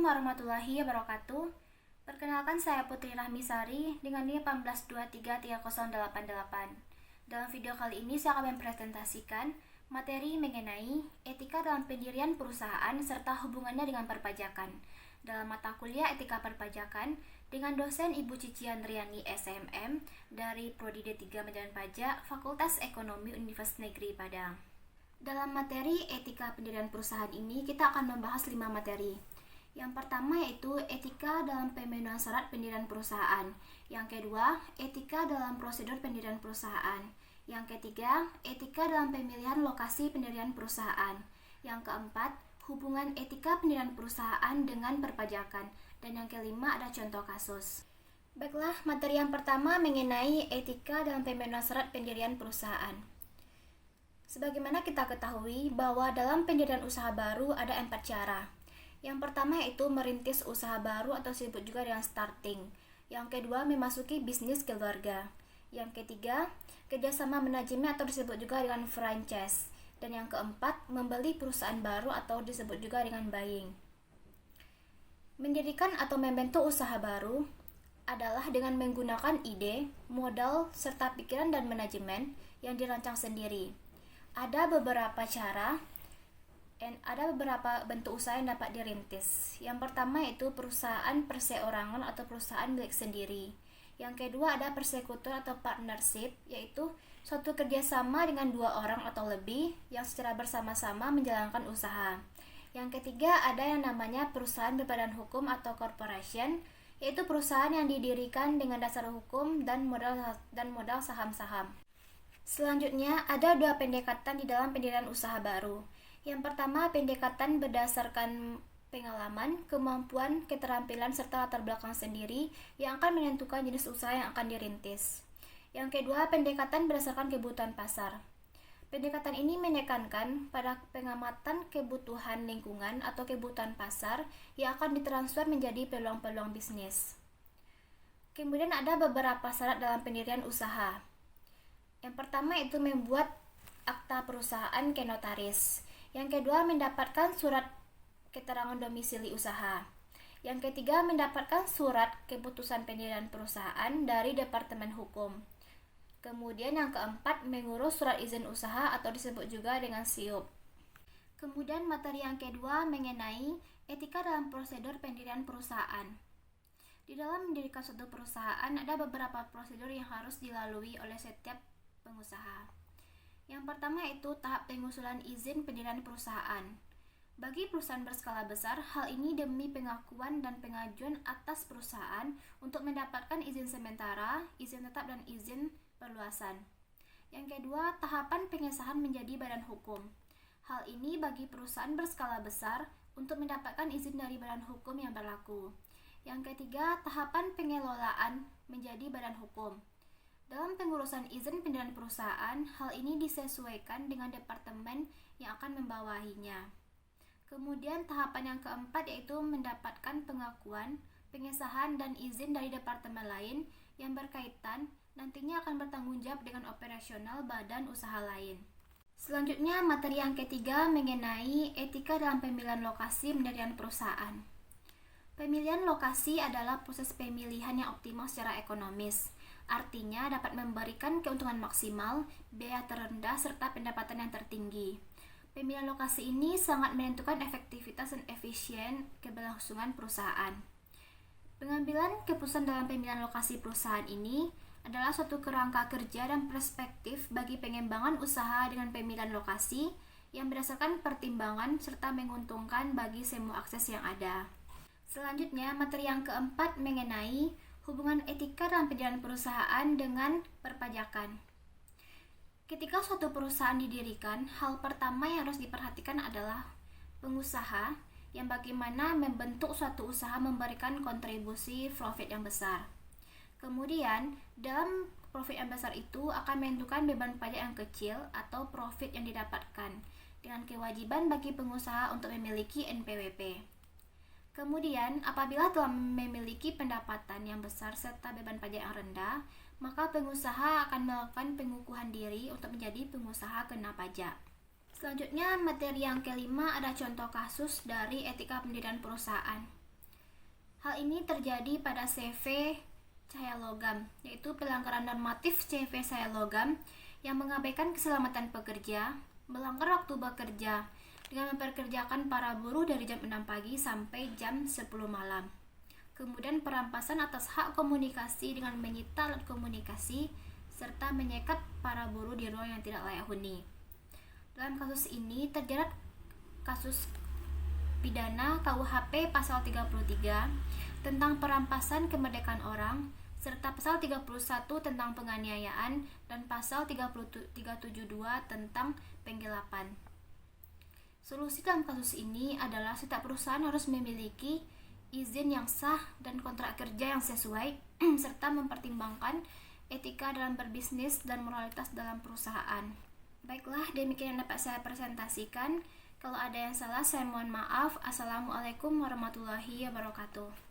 warahmatullahi wabarakatuh. Perkenalkan, saya Putri Rahmisari dengan NIM 182333088. Dalam video kali ini saya akan mempresentasikan materi mengenai etika dalam pendirian perusahaan serta hubungannya dengan perpajakan dalam mata kuliah Etika Perpajakan dengan dosen Ibu Cici Andriani SMM dari Prodi D3 Manajemen Pajak Fakultas Ekonomi Universitas Negeri Padang. Dalam materi etika pendirian perusahaan ini kita akan membahas 5 materi. Yang pertama yaitu etika dalam pemenuhan syarat pendirian perusahaan. Yang kedua, etika dalam prosedur pendirian perusahaan. Yang ketiga, etika dalam pemilihan lokasi pendirian perusahaan. Yang keempat, hubungan etika pendirian perusahaan dengan perpajakan. Dan yang kelima ada contoh kasus. Baiklah, materi yang pertama mengenai etika dalam pemenuhan syarat pendirian perusahaan. Sebagaimana kita ketahui bahwa dalam pendirian usaha baru ada 4 cara. Yang pertama yaitu merintis usaha baru atau disebut juga dengan starting. Yang kedua, memasuki bisnis keluarga. Yang ketiga, kerjasama manajemen atau disebut juga dengan franchise. Dan yang keempat, membeli perusahaan baru atau disebut juga dengan buying. Mendirikan atau membentuk usaha baru adalah dengan menggunakan ide, modal, serta pikiran dan manajemen yang dirancang sendiri. Ada beberapa cara ada beberapa bentuk usaha yang dapat dirintis. Yang pertama yaitu perusahaan perseorangan atau perusahaan milik sendiri. Yang kedua ada persekutur atau partnership, yaitu suatu kerjasama dengan 2 orang atau lebih yang secara bersama-sama menjalankan usaha. Yang ketiga ada yang namanya perusahaan berbadan hukum atau corporation, yaitu perusahaan yang didirikan dengan dasar hukum dan modal saham-saham. Selanjutnya ada 2 pendekatan di dalam pendirian usaha baru. Yang pertama, pendekatan berdasarkan pengalaman, kemampuan, keterampilan, serta latar belakang sendiri yang akan menentukan jenis usaha yang akan dirintis. Yang kedua, pendekatan berdasarkan kebutuhan pasar. Pendekatan ini menekankan pada pengamatan kebutuhan lingkungan atau kebutuhan pasar yang akan ditransfer menjadi peluang-peluang bisnis. Kemudian ada beberapa syarat dalam pendirian usaha. Yang pertama itu membuat akta perusahaan ke notaris. Yang kedua, mendapatkan surat keterangan domisili usaha. Yang ketiga, mendapatkan surat keputusan pendirian perusahaan dari Departemen Hukum. Kemudian yang keempat, mengurus surat izin usaha atau disebut juga dengan SIUP. Kemudian materi yang kedua mengenai etika dalam prosedur pendirian perusahaan. Di dalam mendirikan suatu perusahaan ada beberapa prosedur yang harus dilalui oleh setiap pengusaha. Yang pertama yaitu tahap pengusulan izin pendirian perusahaan. Bagi perusahaan berskala besar, hal ini demi pengakuan dan pengajuan atas perusahaan untuk mendapatkan izin sementara, izin tetap, dan izin perluasan. Yang kedua, tahapan pengesahan menjadi badan hukum. Hal ini bagi perusahaan berskala besar untuk mendapatkan izin dari badan hukum yang berlaku. Yang ketiga, tahapan pengelolaan menjadi badan hukum. Dalam pengurusan izin pendirian perusahaan, hal ini disesuaikan dengan departemen yang akan membawahinya. Kemudian tahapan yang keempat yaitu mendapatkan pengakuan, pengesahan, dan izin dari departemen lain yang berkaitan nantinya akan bertanggung jawab dengan operasional badan usaha lain. Selanjutnya materi yang ketiga mengenai etika dalam pemilihan lokasi pendirian perusahaan. Pemilihan lokasi adalah proses pemilihan yang optimal secara ekonomis. Artinya dapat memberikan keuntungan maksimal, biaya terendah, serta pendapatan yang tertinggi. Pemilihan lokasi ini sangat menentukan efektivitas dan efisien keberlangsungan perusahaan. Pengambilan keputusan dalam pemilihan lokasi perusahaan ini adalah suatu kerangka kerja dan perspektif bagi pengembangan usaha dengan pemilihan lokasi yang berdasarkan pertimbangan serta menguntungkan bagi semua akses yang ada. Selanjutnya, materi yang keempat mengenai hubungan etika dalam pendirian perusahaan dengan perpajakan. Ketika suatu perusahaan didirikan, hal pertama yang harus diperhatikan adalah pengusaha yang bagaimana membentuk suatu usaha memberikan kontribusi profit yang besar. Kemudian, dalam profit yang besar itu akan menentukan beban pajak yang kecil atau profit yang didapatkan dengan kewajiban bagi pengusaha untuk memiliki NPWP. Kemudian, apabila telah memiliki pendapatan yang besar serta beban pajak yang rendah, maka pengusaha akan melakukan pengukuhan diri untuk menjadi pengusaha kena pajak. Selanjutnya, materi yang kelima ada contoh kasus dari etika pendirian perusahaan. Hal ini terjadi pada CV Cahaya Logam, yaitu pelanggaran normatif CV Cahaya Logam yang mengabaikan keselamatan pekerja, melanggar waktu bekerja dengan memperkerjakan para buruh dari jam 6 pagi sampai jam 10 malam. Kemudian perampasan atas hak komunikasi dengan menyita alat komunikasi serta menyekat para buruh di ruang yang tidak layak huni. Dalam kasus ini terjerat kasus pidana KUHP pasal 33 tentang perampasan kemerdekaan orang serta pasal 31 tentang penganiayaan dan pasal 372 tentang penggelapan. Solusi dalam kasus ini adalah setiap perusahaan harus memiliki izin yang sah dan kontrak kerja yang sesuai serta mempertimbangkan etika dalam berbisnis dan moralitas dalam perusahaan. Baiklah, demikian yang dapat saya presentasikan. Kalau ada yang salah, saya mohon maaf. Assalamualaikum warahmatullahi wabarakatuh.